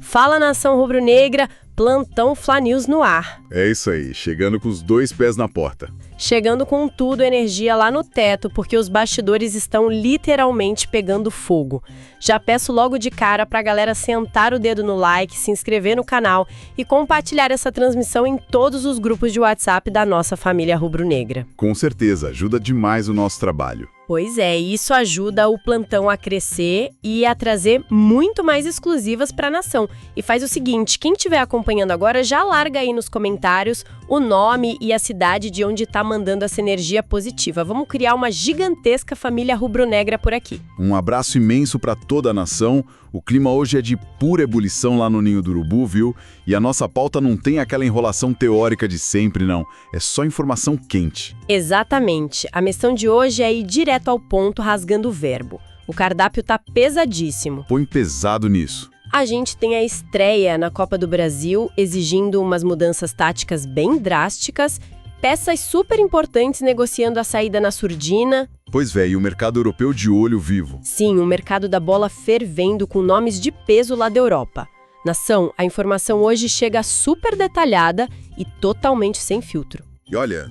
Fala, nação rubro-negra, plantão Fla News no ar. É isso aí, chegando com os dois pés na porta. Chegando com tudo, energia lá no teto, porque os bastidores estão literalmente pegando fogo. Já peço logo de cara pra galera sentar o dedo no like, se inscrever no canal e compartilhar essa transmissão em todos os grupos de WhatsApp da nossa família rubro-negra. Com certeza, ajuda demais o nosso trabalho. Pois é, isso ajuda o plantão a crescer e a trazer muito mais exclusivas para a nação. E faz o seguinte, quem estiver acompanhando agora, já larga aí nos comentários o nome e a cidade de onde está mandando essa energia positiva. Vamos criar uma gigantesca família rubro-negra por aqui. Um abraço imenso para toda a nação. O clima hoje é de pura ebulição lá no Ninho do Urubu, viu? E a nossa pauta não tem aquela enrolação teórica de sempre, não. É só informação quente. Exatamente. A missão de hoje é ir direto ao ponto, rasgando o verbo. O cardápio tá pesadíssimo. Põe pesado nisso. A gente tem a estreia na Copa do Brasil, exigindo umas mudanças táticas bem drásticas, peças super importantes negociando a saída na surdina. Pois é, e o mercado europeu de olho vivo. Sim, o mercado da bola fervendo com nomes de peso lá da Europa. Nação, a informação hoje chega super detalhada e totalmente sem filtro. E olha,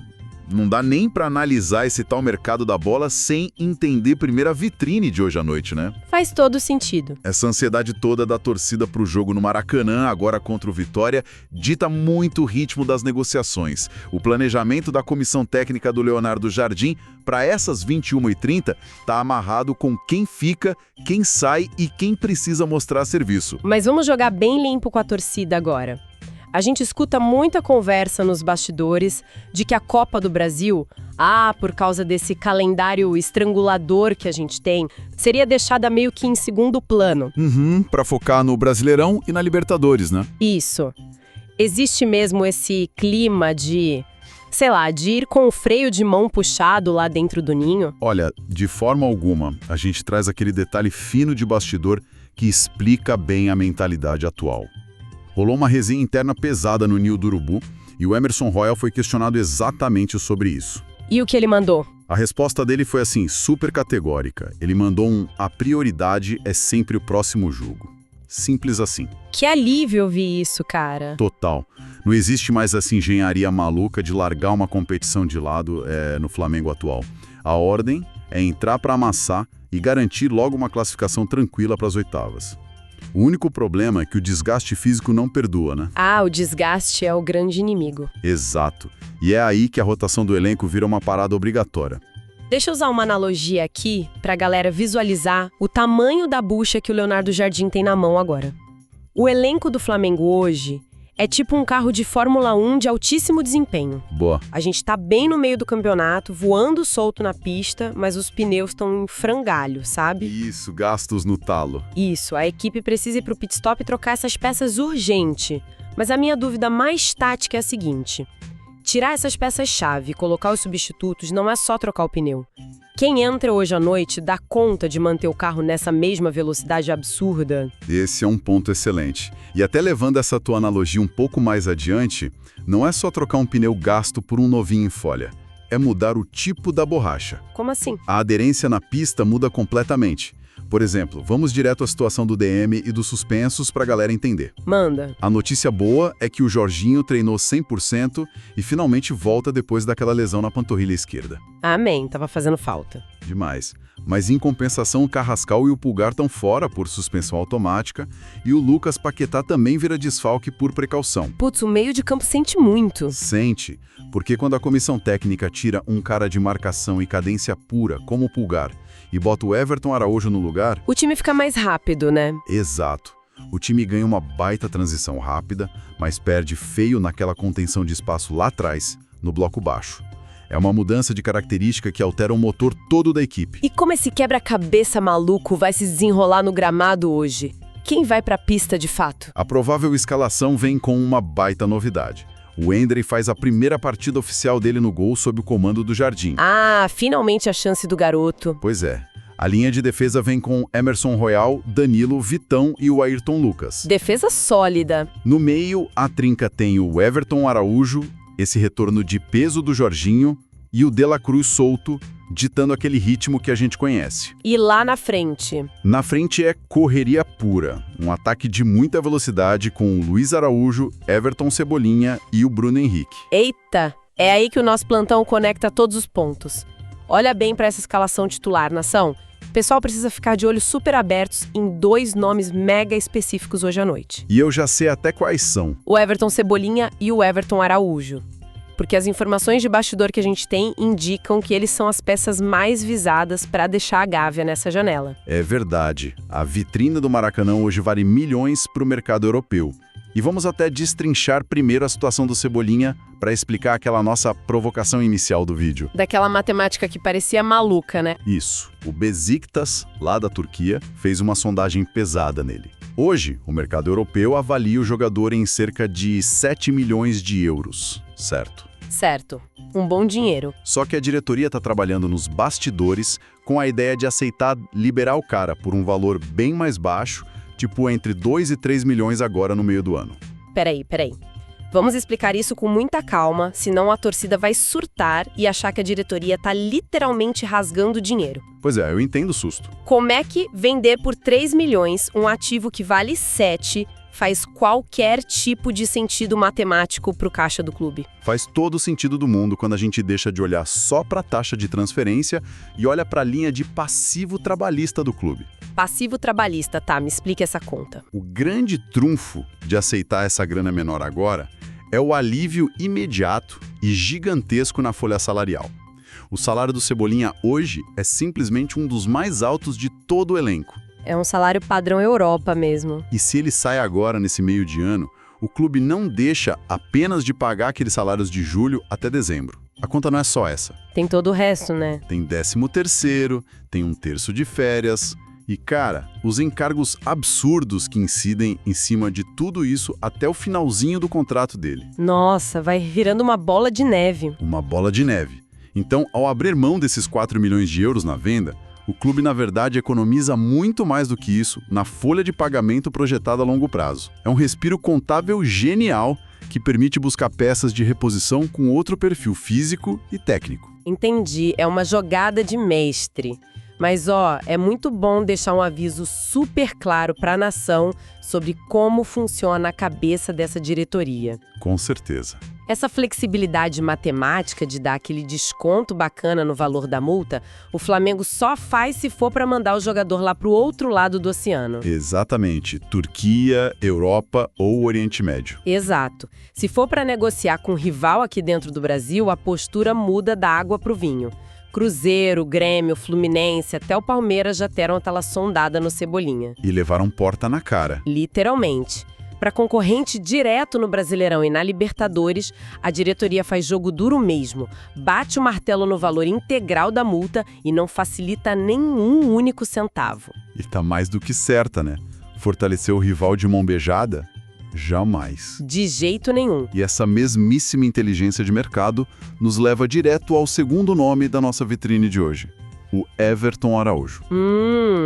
não dá nem para analisar esse tal mercado da bola sem entender primeiro a vitrine de hoje à noite, né? Faz todo sentido. Essa ansiedade toda da torcida pro jogo no Maracanã, agora contra o Vitória, dita muito o ritmo das negociações. O planejamento da comissão técnica do Leonardo Jardim para essas 21h30 tá amarrado com quem fica, quem sai e quem precisa mostrar serviço. Mas vamos jogar bem limpo com a torcida agora. A gente escuta muita conversa nos bastidores de que a Copa do Brasil, por causa desse calendário estrangulador que a gente tem, seria deixada meio que em segundo plano. Para focar no Brasileirão e na Libertadores, né? Isso. Existe mesmo esse clima de, de ir com o freio de mão puxado lá dentro do ninho? Olha, de forma alguma, a gente traz aquele detalhe fino de bastidor que explica bem a mentalidade atual. Rolou uma resenha interna pesada no Ninho do Urubu e o Emerson Royal foi questionado exatamente sobre isso. E o que ele mandou? A resposta dele foi assim, super categórica. Ele mandou a prioridade é sempre o próximo jogo. Simples assim. Que alívio ouvir isso, cara. Total. Não existe mais essa engenharia maluca de largar uma competição de lado no Flamengo atual. A ordem é entrar para amassar e garantir logo uma classificação tranquila para as oitavas. O único problema é que o desgaste físico não perdoa, né? O desgaste é o grande inimigo. Exato. E é aí que a rotação do elenco vira uma parada obrigatória. Deixa eu usar uma analogia aqui pra galera visualizar o tamanho da bucha que o Leonardo Jardim tem na mão agora. O elenco do Flamengo hoje é tipo um carro de Fórmula 1 de altíssimo desempenho. Boa. A gente tá bem no meio do campeonato, voando solto na pista, mas os pneus estão em frangalho, sabe? Isso, gastos no talo. Isso, a equipe precisa ir pro pit stop e trocar essas peças urgente. Mas a minha dúvida mais tática é a seguinte: tirar essas peças-chave e colocar os substitutos não é só trocar o pneu. Quem entra hoje à noite dá conta de manter o carro nessa mesma velocidade absurda? Esse é um ponto excelente. E até levando essa tua analogia um pouco mais adiante, não é só trocar um pneu gasto por um novinho em folha. É mudar o tipo da borracha. Como assim? A aderência na pista muda completamente. Por exemplo, vamos direto à situação do DM e dos suspensos para a galera entender. Manda. A notícia boa é que o Jorginho treinou 100% e finalmente volta depois daquela lesão na panturrilha esquerda. Amém, tava fazendo falta. Demais. Mas em compensação, o Carrascal e o Pulgar estão fora por suspensão automática e o Lucas Paquetá também vira desfalque por precaução. Putz, o meio de campo sente muito. Sente, porque quando a comissão técnica tira um cara de marcação e cadência pura, como o Pulgar, e bota o Everton Araújo no lugar... O time fica mais rápido, né? Exato. O time ganha uma baita transição rápida, mas perde feio naquela contenção de espaço lá atrás, no bloco baixo. É uma mudança de característica que altera o motor todo da equipe. E como esse quebra-cabeça maluco vai se desenrolar no gramado hoje? Quem vai pra pista de fato? A provável escalação vem com uma baita novidade. O Hendry faz a primeira partida oficial dele no gol sob o comando do Jardim. Finalmente a chance do garoto. Pois é. A linha de defesa vem com Emerson Royal, Danilo, Vitão e o Ayrton Lucas. Defesa sólida. No meio, a trinca tem o Everton Araújo, esse retorno de peso do Jorginho, e o De La Cruz solto, ditando aquele ritmo que a gente conhece. E lá na frente? Na frente é correria pura, um ataque de muita velocidade com o Luiz Araújo, Everton Cebolinha e o Bruno Henrique. Eita, é aí que o nosso plantão conecta todos os pontos. Olha bem para essa escalação titular, nação. O pessoal precisa ficar de olhos super abertos em 2 nomes mega específicos hoje à noite. E eu já sei até quais são. O Everton Cebolinha e o Everton Araújo. Porque as informações de bastidor que a gente tem indicam que eles são as peças mais visadas para deixar a Gávea nessa janela. É verdade. A vitrine do Maracanã hoje vale milhões para o mercado europeu. E vamos até destrinchar primeiro a situação do Cebolinha para explicar aquela nossa provocação inicial do vídeo. Daquela matemática que parecia maluca, né? Isso. O Besiktas, lá da Turquia, fez uma sondagem pesada nele. Hoje, o mercado europeu avalia o jogador em cerca de 7 milhões de euros, certo? Certo. Um bom dinheiro. Só que a diretoria está trabalhando nos bastidores com a ideia de aceitar liberar o cara por um valor bem mais baixo, tipo entre 2 e 3 milhões agora no meio do ano. Peraí. Vamos explicar isso com muita calma, senão a torcida vai surtar e achar que a diretoria tá literalmente rasgando dinheiro. Pois é, eu entendo o susto. Como é que vender por 3 milhões um ativo que vale 7 faz qualquer tipo de sentido matemático pro caixa do clube? Faz todo o sentido do mundo quando a gente deixa de olhar só para a taxa de transferência e olha para a linha de passivo trabalhista do clube. Passivo trabalhista, tá, me explica essa conta. O grande trunfo de aceitar essa grana menor agora é o alívio imediato e gigantesco na folha salarial. O salário do Cebolinha hoje é simplesmente um dos mais altos de todo o elenco. É um salário padrão Europa mesmo. E se ele sai agora nesse meio de ano, o clube não deixa apenas de pagar aqueles salários de julho até dezembro. A conta não é só essa. Tem todo o resto, né? Tem 13º, tem 1/3 de férias. E, cara, os encargos absurdos que incidem em cima de tudo isso até o finalzinho do contrato dele. Nossa, vai virando uma bola de neve. Uma bola de neve. Então, ao abrir mão desses 4 milhões de euros na venda, o clube, na verdade, economiza muito mais do que isso na folha de pagamento projetada a longo prazo. É um respiro contábil genial que permite buscar peças de reposição com outro perfil físico e técnico. Entendi, é uma jogada de mestre. Mas, é muito bom deixar um aviso super claro para a nação sobre como funciona a cabeça dessa diretoria. Com certeza. Essa flexibilidade matemática de dar aquele desconto bacana no valor da multa, o Flamengo só faz se for para mandar o jogador lá para o outro lado do oceano. Exatamente. Turquia, Europa ou Oriente Médio. Exato. Se for para negociar com um rival aqui dentro do Brasil, a postura muda da água para o vinho. Cruzeiro, Grêmio, Fluminense, até o Palmeiras já deram aquela sondada no Cebolinha. E levaram porta na cara. Literalmente. Para concorrente direto no Brasileirão e na Libertadores, a diretoria faz jogo duro mesmo, bate o martelo no valor integral da multa e não facilita nenhum único centavo. E tá mais do que certa, né? Fortalecer o rival de mão beijada? Jamais. De jeito nenhum. E essa mesmíssima inteligência de mercado nos leva direto ao segundo nome da nossa vitrine de hoje, o Everton Araújo.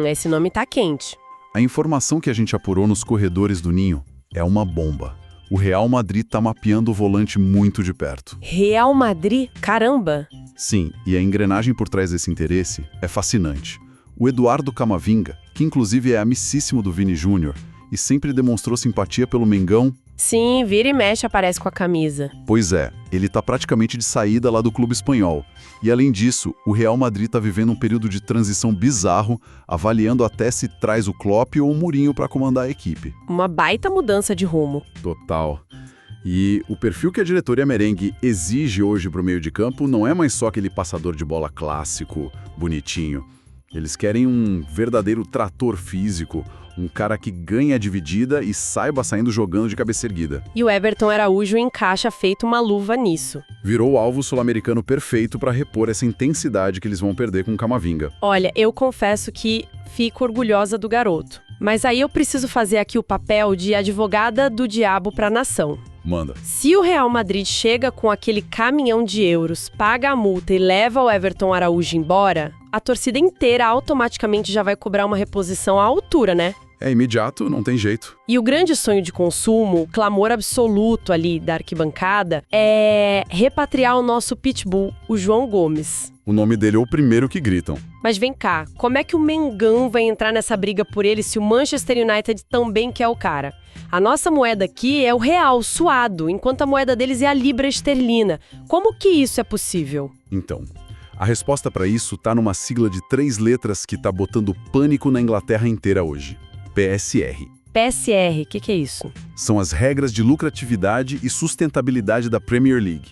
Esse nome tá quente. A informação que a gente apurou nos corredores do Ninho é uma bomba. O Real Madrid tá mapeando o volante muito de perto. Real Madrid? Caramba! Sim, e a engrenagem por trás desse interesse é fascinante. O Eduardo Camavinga, que inclusive é amicíssimo do Vini Júnior, e sempre demonstrou simpatia pelo Mengão. Sim, vira e mexe aparece com a camisa. Pois é, ele tá praticamente de saída lá do clube espanhol. E além disso, o Real Madrid tá vivendo um período de transição bizarro, avaliando até se traz o Klopp ou o Mourinho para comandar a equipe. Uma baita mudança de rumo. Total. E o perfil que a diretoria merengue exige hoje pro meio de campo não é mais só aquele passador de bola clássico, bonitinho. Eles querem um verdadeiro trator físico, um cara que ganha a dividida e saiba saindo jogando de cabeça erguida. E o Everton Araújo encaixa feito uma luva nisso. Virou o alvo sul-americano perfeito para repor essa intensidade que eles vão perder com o Camavinga. Olha, eu confesso que fico orgulhosa do garoto. Mas aí eu preciso fazer aqui o papel de advogada do diabo para a nação. Manda. Se o Real Madrid chega com aquele caminhão de euros, paga a multa e leva o Everton Araújo embora, a torcida inteira automaticamente já vai cobrar uma reposição à altura, né? É imediato, não tem jeito. E o grande sonho de consumo, o clamor absoluto ali da arquibancada, é repatriar o nosso pitbull, o João Gomes. O nome dele é o primeiro que gritam. Mas vem cá, como é que o Mengão vai entrar nessa briga por ele se o Manchester United também quer o cara? A nossa moeda aqui é o real, suado, enquanto a moeda deles é a libra esterlina. Como que isso é possível? Então, a resposta para isso tá numa sigla de 3 letras que tá botando pânico na Inglaterra inteira hoje. PSR. PSR, o que é isso? São as regras de lucratividade e sustentabilidade da Premier League.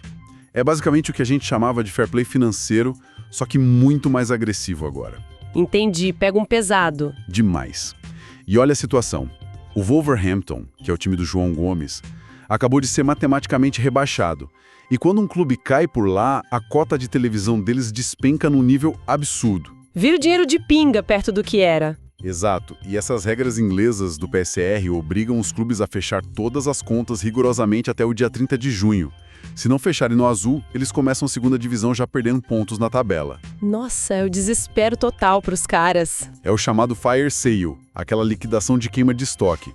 É basicamente o que a gente chamava de fair play financeiro, só que muito mais agressivo agora. Entendi, pega um pesado. Demais. E olha a situação. O Wolverhampton, que é o time do João Gomes, acabou de ser matematicamente rebaixado. E quando um clube cai por lá, a cota de televisão deles despenca num nível absurdo. Vira o dinheiro de pinga perto do que era. Exato. E essas regras inglesas do PSR obrigam os clubes a fechar todas as contas rigorosamente até o dia 30 de junho. Se não fecharem no azul, eles começam a segunda divisão já perdendo pontos na tabela. Nossa, é o desespero total pros caras. É o chamado fire sale, aquela liquidação de queima de estoque.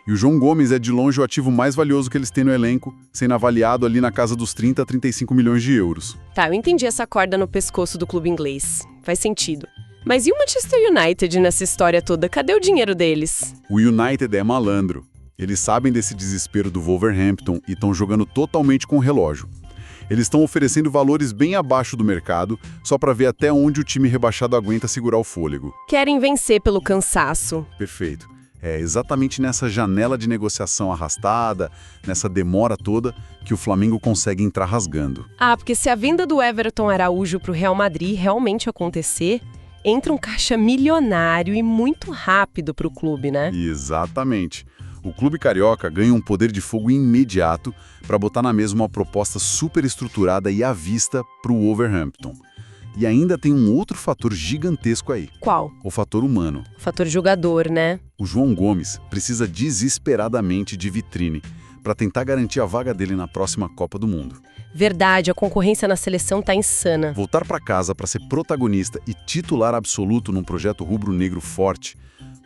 E o João Gomes é de longe o ativo mais valioso que eles têm no elenco, sendo avaliado ali na casa dos 30 a 35 milhões de euros. Tá, eu entendi essa corda no pescoço do clube inglês. Faz sentido. Mas e o Manchester United nessa história toda? Cadê o dinheiro deles? O United é malandro. Eles sabem desse desespero do Wolverhampton e estão jogando totalmente com o relógio. Eles estão oferecendo valores bem abaixo do mercado, só para ver até onde o time rebaixado aguenta segurar o fôlego. Querem vencer pelo cansaço. Perfeito. É exatamente nessa janela de negociação arrastada, nessa demora toda, que o Flamengo consegue entrar rasgando. Ah, porque se a venda do Everton Araújo para o Real Madrid realmente acontecer, entra um caixa milionário e muito rápido para o clube, né? Exatamente. O clube carioca ganha um poder de fogo imediato para botar na mesa uma proposta super estruturada e à vista para o Wolverhampton. E ainda tem um outro fator gigantesco aí. Qual? O fator humano. O fator jogador, né? O João Gomes precisa desesperadamente de vitrine para tentar garantir a vaga dele na próxima Copa do Mundo. Verdade, a concorrência na seleção tá insana. Voltar para casa para ser protagonista e titular absoluto num projeto rubro-negro forte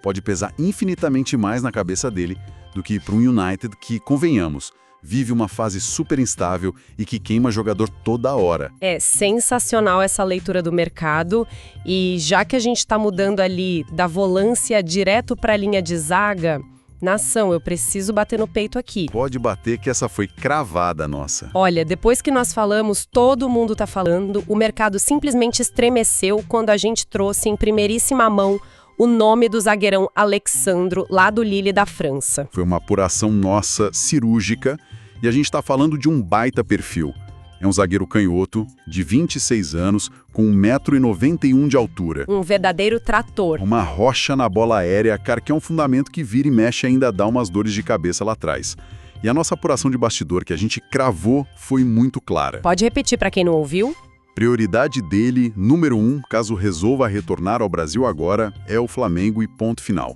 pode pesar infinitamente mais na cabeça dele do que para um United que, convenhamos, vive uma fase super instável e que queima jogador toda hora. É sensacional essa leitura do mercado e já que a gente está mudando ali da volância direto para a linha de zaga, nação, eu preciso bater no peito aqui. Pode bater que essa foi cravada, nossa. Olha, depois que nós falamos, todo mundo tá falando, o mercado simplesmente estremeceu quando a gente trouxe em primeiríssima mão o nome do zagueirão Alexandro, lá do Lille da França. Foi uma apuração nossa, cirúrgica, e a gente está falando de um baita perfil. É um zagueiro canhoto, de 26 anos, com 1,91 m de altura. Um verdadeiro trator. Uma rocha na bola aérea, cara, que é um fundamento que vira e mexe e ainda dá umas dores de cabeça lá atrás. E a nossa apuração de bastidor que a gente cravou foi muito clara. Pode repetir para quem não ouviu? Prioridade dele, número 1, caso resolva retornar ao Brasil agora, é o Flamengo e ponto final.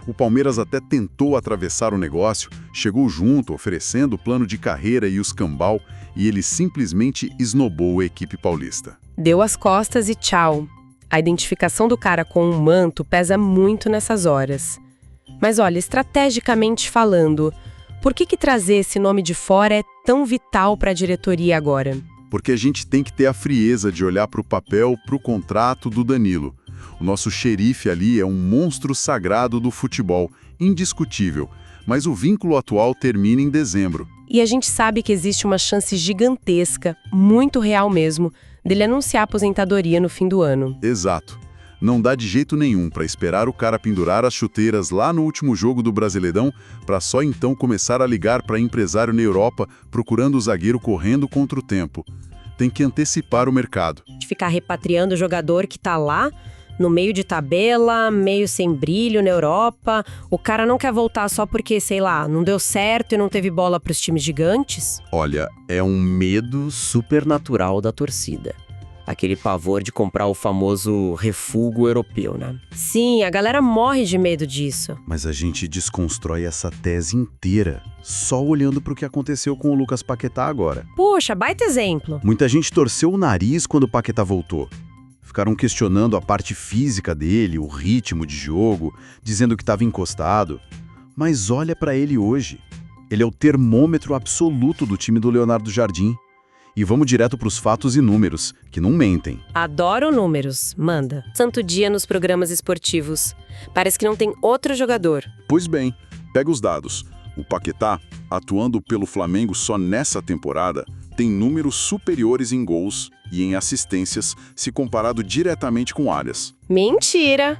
O Palmeiras até tentou atravessar o negócio, chegou junto, oferecendo o plano de carreira e os cambal, e ele simplesmente esnobou a equipe paulista. Deu as costas e tchau. A identificação do cara com um manto pesa muito nessas horas. Mas olha, estrategicamente falando, por que trazer esse nome de fora é tão vital para a diretoria agora? Porque a gente tem que ter a frieza de olhar para o papel, para o contrato do Danilo. O nosso xerife ali é um monstro sagrado do futebol, indiscutível, mas o vínculo atual termina em dezembro. E a gente sabe que existe uma chance gigantesca, muito real mesmo, dele anunciar a aposentadoria no fim do ano. Exato. Não dá de jeito nenhum para esperar o cara pendurar as chuteiras lá no último jogo do Brasileirão para só então começar a ligar para empresário na Europa procurando o zagueiro correndo contra o tempo. Tem que antecipar o mercado. De ficar repatriando o jogador que tá lá, no meio de tabela, meio sem brilho na Europa, o cara não quer voltar só porque, sei lá, não deu certo e não teve bola para os times gigantes? Olha, É um medo supernatural da torcida. Aquele pavor de comprar o famoso refúgio europeu, né? Sim, a galera morre de medo disso. mas a gente desconstrói essa tese inteira, só olhando para o que aconteceu com o Lucas Paquetá agora. Puxa, baita exemplo. Muita gente torceu o nariz quando o Paquetá voltou. Ficaram questionando a parte física dele, o ritmo de jogo, dizendo que estava encostado. Mas olha para ele hoje. Ele é o termômetro absoluto do time do Leonardo Jardim. E vamos direto para os fatos e números, que não mentem. Adoro números, manda. Santo dia nos programas esportivos. Parece que não tem outro jogador. Pois bem, pega os dados. O Paquetá, atuando pelo Flamengo só nessa temporada, tem números superiores em gols e em assistências se comparado diretamente com Arias. Mentira!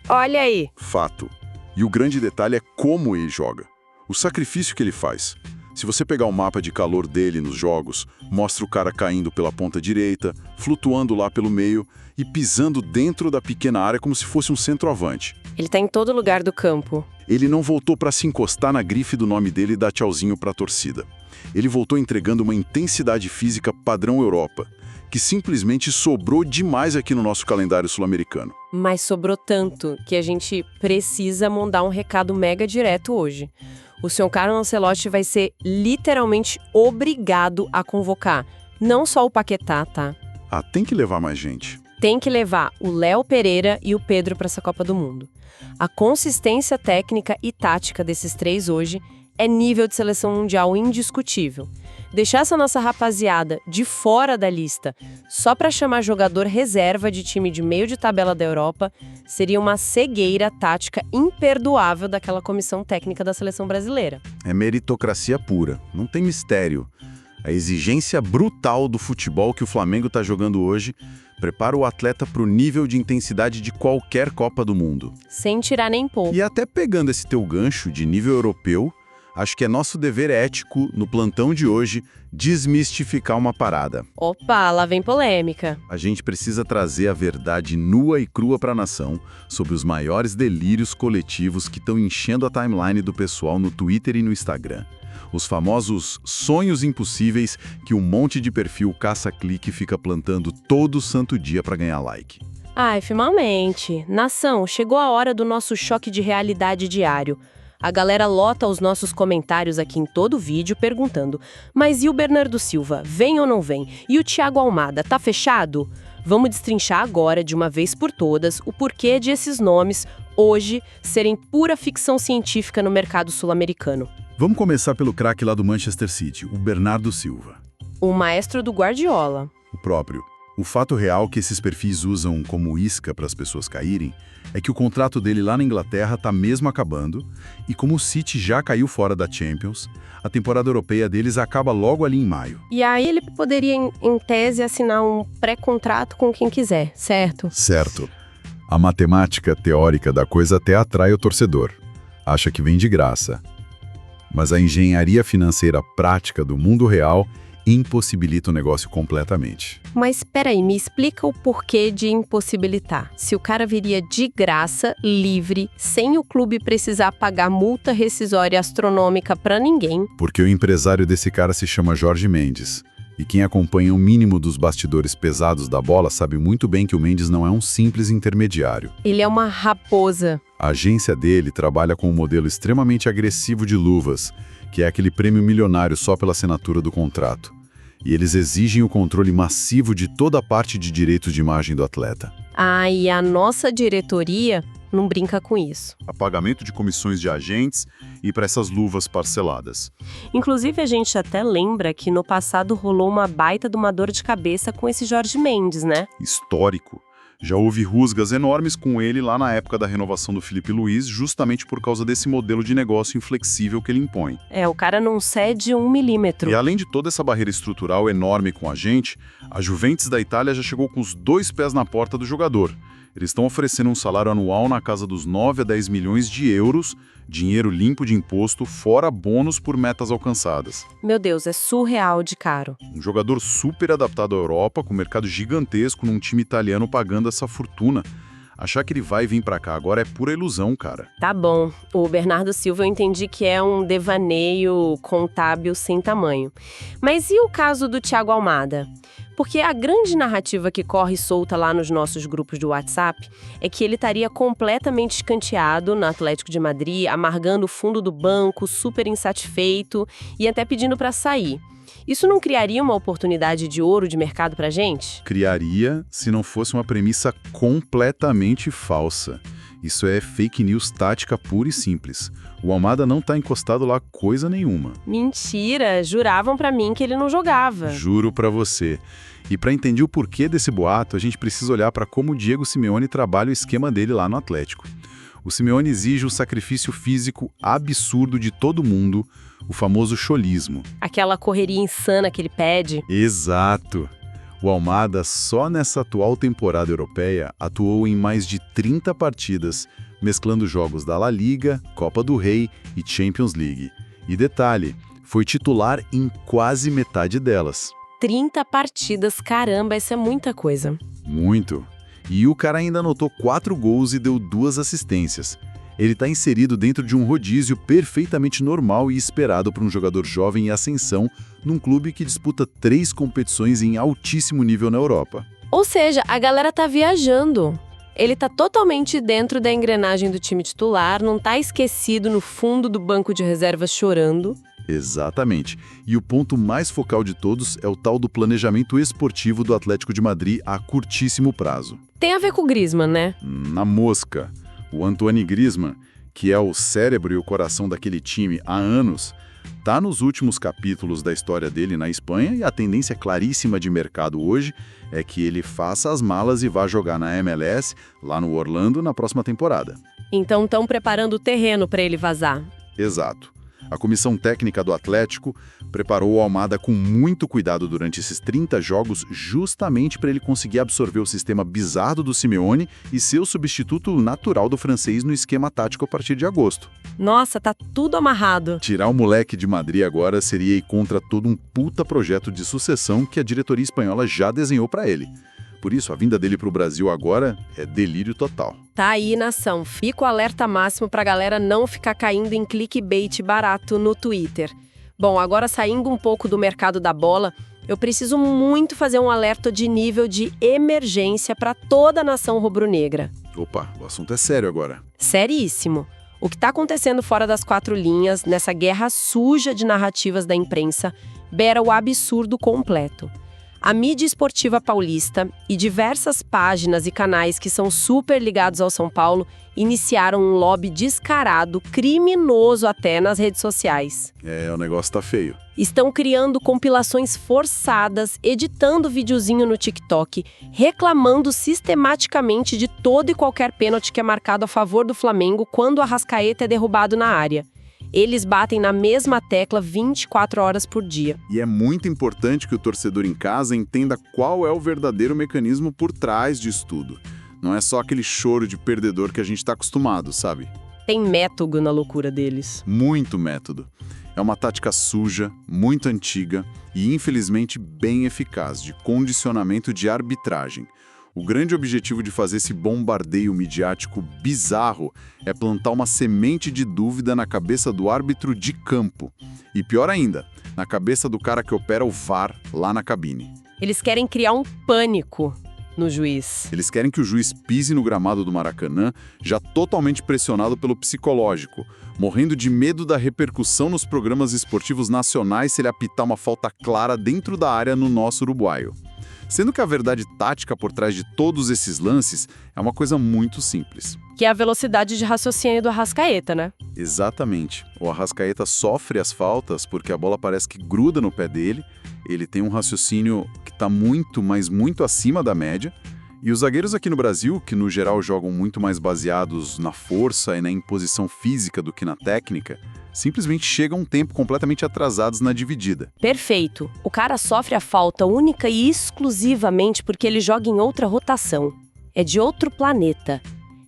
Olha aí. Fato. E o grande detalhe é como ele joga. O sacrifício que ele faz. Se você pegar o mapa de calor dele nos jogos, mostra o cara caindo pela ponta direita, flutuando lá pelo meio e pisando dentro da pequena área como se fosse um centroavante. Ele tá em todo lugar do campo. Ele não voltou para se encostar na grife do nome dele e dar tchauzinho para a torcida. Ele voltou entregando uma intensidade física padrão Europa, que simplesmente sobrou demais aqui no nosso calendário sul-americano. Mas sobrou tanto que a gente precisa mandar um recado mega direto hoje. O Sr. Carlo Ancelotti vai ser literalmente obrigado a convocar. Não só o Paquetá, tá? Ah, tem que levar mais gente. Tem que levar o Léo Pereira e o Pedro para essa Copa do Mundo. A consistência técnica e tática desses três hoje é nível de seleção mundial indiscutível. Deixar essa nossa rapaziada de fora da lista só para chamar jogador reserva de time de meio de tabela da Europa seria uma cegueira tática imperdoável daquela comissão técnica da seleção brasileira. É meritocracia pura, não tem mistério. A exigência brutal do futebol que o Flamengo está jogando hoje prepara o atleta para o nível de intensidade de qualquer Copa do Mundo. Sem tirar nem pôr. E até pegando esse teu gancho de nível europeu, acho que é nosso dever ético, no plantão de hoje, desmistificar uma parada. Opa, lá vem polêmica. A gente precisa trazer a verdade nua e crua para a nação sobre os maiores delírios coletivos que estão enchendo a timeline do pessoal no Twitter e no Instagram. Os famosos sonhos impossíveis que um monte de perfil caça-clique fica plantando todo santo dia para ganhar like. Ai, finalmente. Nação, chegou a hora do nosso choque de realidade diário. A galera lota os nossos comentários aqui em todo o vídeo perguntando: mas e o Bernardo Silva, vem ou não vem? E o Thiago Almada, tá fechado? Vamos destrinchar agora, de uma vez por todas, o porquê de esses nomes, hoje, serem pura ficção científica no mercado sul-americano. Vamos começar pelo craque lá do Manchester City, o Bernardo Silva. O maestro do Guardiola. O próprio. O fato real que esses perfis usam como isca para as pessoas caírem é que o contrato dele lá na Inglaterra está mesmo acabando e como o City já caiu fora da Champions, a temporada europeia deles acaba logo ali em maio. E aí ele poderia, em tese, assinar um pré-contrato com quem quiser, certo? Certo. A matemática teórica da coisa até atrai o torcedor. Acha que vem de graça. Mas a engenharia financeira prática do mundo real impossibilita o negócio completamente. Mas peraí, me explica o porquê de impossibilitar. Se o cara viria de graça, livre, sem o clube precisar pagar multa rescisória astronômica pra ninguém. Porque o empresário desse cara se chama Jorge Mendes. E quem acompanha o mínimo dos bastidores pesados da bola sabe muito bem que o Mendes não é um simples intermediário. Ele é uma raposa. A agência dele trabalha com um modelo extremamente agressivo de luvas, que é aquele prêmio milionário só pela assinatura do contrato. E eles exigem o controle massivo de toda a parte de direitos de imagem do atleta. Ah, e a nossa diretoria não brinca com isso. A pagamento de comissões de agentes e para essas luvas parceladas. Inclusive, a gente até lembra que no passado rolou uma baita de uma dor de cabeça com esse Jorge Mendes, né? Histórico. Já houve rusgas enormes com ele lá na época da renovação do Felipe Luiz, justamente por causa desse modelo de negócio inflexível que ele impõe. É, o cara não cede 1 milímetro. E além de toda essa barreira estrutural enorme com a gente, a Juventus da Itália já chegou com os 2 pés na porta do jogador. Eles estão oferecendo um salário anual na casa dos 9 a 10 milhões de euros, dinheiro limpo de imposto, fora bônus por metas alcançadas. Meu Deus, é surreal de caro. Um jogador super adaptado à Europa, com mercado gigantesco, num time italiano pagando essa fortuna. Achar que ele vai vir pra cá agora é pura ilusão, cara. Tá bom. O Bernardo Silva eu entendi que é um devaneio contábil sem tamanho. Mas e o caso do Thiago Almada? Porque a grande narrativa que corre solta lá nos nossos grupos do WhatsApp é que ele estaria completamente escanteado no Atlético de Madrid, amargando o fundo do banco, super insatisfeito e até pedindo para sair. Isso não criaria uma oportunidade de ouro de mercado pra gente? Criaria se não fosse uma premissa completamente falsa. Isso é fake news tática pura e simples. O Almada não tá encostado lá coisa nenhuma. Mentira, juravam pra mim que ele não jogava. Juro pra você. E pra entender o porquê desse boato, a gente precisa olhar pra como o Diego Simeone trabalha o esquema dele lá no Atlético. O Simeone exige o sacrifício físico absurdo de todo mundo, o famoso cholismo. Aquela correria insana que ele pede. Exato. O Almada, só nessa atual temporada europeia, atuou em mais de 30 partidas, mesclando jogos da La Liga, Copa do Rei e Champions League. E detalhe, foi titular em quase metade delas. 30 partidas, caramba, isso é muita coisa. Muito. E o cara ainda anotou 4 gols e deu 2 assistências. Ele está inserido dentro de um rodízio perfeitamente normal e esperado para um jogador jovem em ascensão num clube que disputa 3 competições em altíssimo nível na Europa. Ou seja, a galera tá viajando. Ele tá totalmente dentro da engrenagem do time titular, não tá esquecido no fundo do banco de reservas chorando. Exatamente. E o ponto mais focal de todos é o tal do planejamento esportivo do Atlético de Madrid a curtíssimo prazo. Tem a ver com o Griezmann, né? Na mosca. O Antoine Griezmann, que é o cérebro e o coração daquele time há anos, tá nos últimos capítulos da história dele na Espanha e a tendência claríssima de mercado hoje é que ele faça as malas e vá jogar na MLS, lá no Orlando, na próxima temporada. Então estão preparando o terreno para ele vazar. Exato. A comissão técnica do Atlético preparou o Almada com muito cuidado durante esses 30 jogos justamente para ele conseguir absorver o sistema bizarro do Simeone e ser o substituto natural do francês no esquema tático a partir de agosto. Nossa, tá tudo amarrado. Tirar o moleque de Madrid agora seria ir contra todo um puta projeto de sucessão que a diretoria espanhola já desenhou para ele. Por isso, a vinda dele para o Brasil agora é delírio total. Tá aí, nação. Fica o alerta máximo pra galera não ficar caindo em clickbait barato no Twitter. Bom, agora saindo um pouco do mercado da bola, eu preciso muito fazer um alerta de nível de emergência para toda a nação rubro-negra. Opa, o assunto é sério agora. Seríssimo. O que está acontecendo fora das 4 linhas, nessa guerra suja de narrativas da imprensa, beira o absurdo completo. A mídia esportiva paulista e diversas páginas e canais que são super ligados ao São Paulo iniciaram um lobby descarado, criminoso até nas redes sociais. O negócio tá feio. Estão criando compilações forçadas, editando videozinho no TikTok, reclamando sistematicamente de todo e qualquer pênalti que é marcado a favor do Flamengo quando o Arrascaeta é derrubado na área. Eles batem na mesma tecla 24 horas por dia. E é muito importante que o torcedor em casa entenda qual é o verdadeiro mecanismo por trás disso tudo. Não é só aquele choro de perdedor que a gente está acostumado, sabe? Tem método na loucura deles. Muito método. É uma tática suja, muito antiga e infelizmente bem eficaz de condicionamento de arbitragem. O grande objetivo de fazer esse bombardeio midiático bizarro é plantar uma semente de dúvida na cabeça do árbitro de campo. E pior ainda, na cabeça do cara que opera o VAR lá na cabine. Eles querem criar um pânico no juiz. Eles querem que o juiz pise no gramado do Maracanã, já totalmente pressionado pelo psicológico, morrendo de medo da repercussão nos programas esportivos nacionais se ele apitar uma falta clara dentro da área no nosso uruguaio. Sendo que a verdade tática por trás de todos esses lances é uma coisa muito simples. Que é a velocidade de raciocínio do Arrascaeta, né? Exatamente. O Arrascaeta sofre as faltas porque a bola parece que gruda no pé dele, ele tem um raciocínio que está muito, mas muito acima da média, e os zagueiros aqui no Brasil, que no geral jogam muito mais baseados na força e na imposição física do que na técnica, simplesmente chegam um tempo completamente atrasados na dividida. Perfeito. O cara sofre a falta única e exclusivamente porque ele joga em outra rotação. É de outro planeta.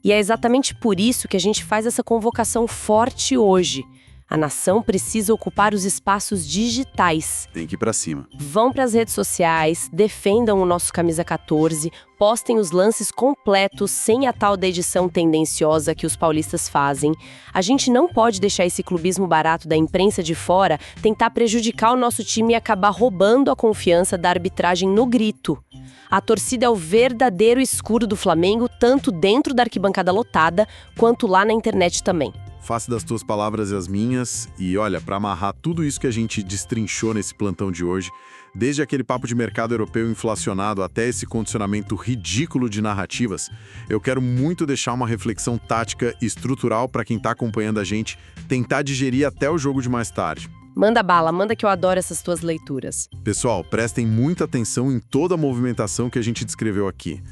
E é exatamente por isso que a gente faz essa convocação forte hoje. A nação precisa ocupar os espaços digitais. Tem que ir pra cima. Vão para as redes sociais, defendam o nosso Camisa 14, postem os lances completos sem a tal da edição tendenciosa que os paulistas fazem. A gente não pode deixar esse clubismo barato da imprensa de fora tentar prejudicar o nosso time e acabar roubando a confiança da arbitragem no grito. A torcida é o verdadeiro escudo do Flamengo, tanto dentro da arquibancada lotada, quanto lá na internet também. Faça das tuas palavras as minhas e olha, para amarrar tudo isso que a gente destrinchou nesse plantão de hoje, desde aquele papo de mercado europeu inflacionado até esse condicionamento ridículo de narrativas, eu quero muito deixar uma reflexão tática e estrutural para quem está acompanhando a gente tentar digerir até o jogo de mais tarde. Manda bala, manda que eu adoro essas tuas leituras. Pessoal, prestem muita atenção em toda a movimentação que a gente descreveu aqui.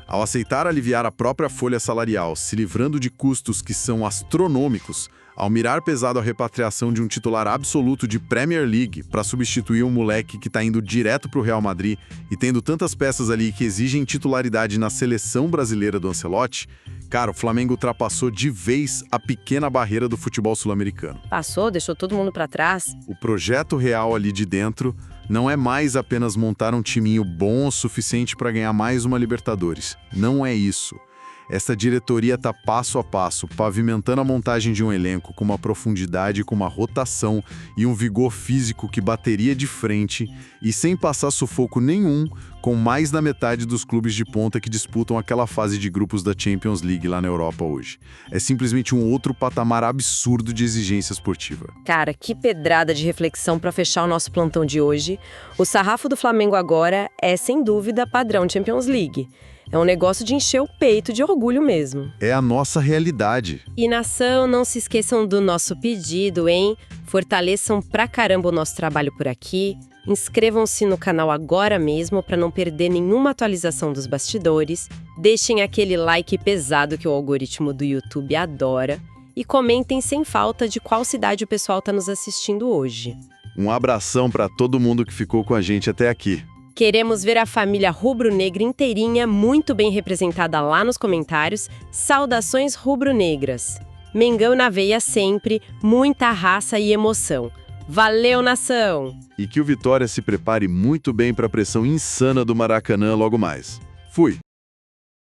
Ao aceitar aliviar a própria folha salarial, se livrando de custos que são astronômicos, ao mirar pesado a repatriação de um titular absoluto de Premier League para substituir um moleque que está indo direto para o Real Madrid e tendo tantas peças ali que exigem titularidade na seleção brasileira do Ancelotti, cara, o Flamengo ultrapassou de vez a pequena barreira do futebol sul-americano. Passou, deixou todo mundo pra trás. O projeto real ali de dentro não é mais apenas montar um timinho bom o suficiente para ganhar mais uma Libertadores. Não é isso. Essa diretoria está passo a passo, pavimentando a montagem de um elenco com uma profundidade, com uma rotação e um vigor físico que bateria de frente e sem passar sufoco nenhum com mais da metade dos clubes de ponta que disputam aquela fase de grupos da Champions League lá na Europa hoje. É simplesmente um outro patamar absurdo de exigência esportiva. Cara, que pedrada de reflexão para fechar o nosso plantão de hoje. O sarrafo do Flamengo agora é, sem dúvida, padrão Champions League. É um negócio de encher o peito de orgulho mesmo. É a nossa realidade. E nação, não se esqueçam do nosso pedido, hein? Fortaleçam pra caramba o nosso trabalho por aqui. Inscrevam-se no canal agora mesmo para não perder nenhuma atualização dos bastidores. Deixem aquele like pesado que o algoritmo do YouTube adora. E comentem sem falta de qual cidade o pessoal tá nos assistindo hoje. Um abração para todo mundo que ficou com a gente até aqui. Queremos ver a família rubro-negra inteirinha muito bem representada lá nos comentários. Saudações rubro-negras. Mengão na veia sempre, muita raça e emoção. Valeu, nação! E que o Vitória se prepare muito bem para a pressão insana do Maracanã logo mais. Fui!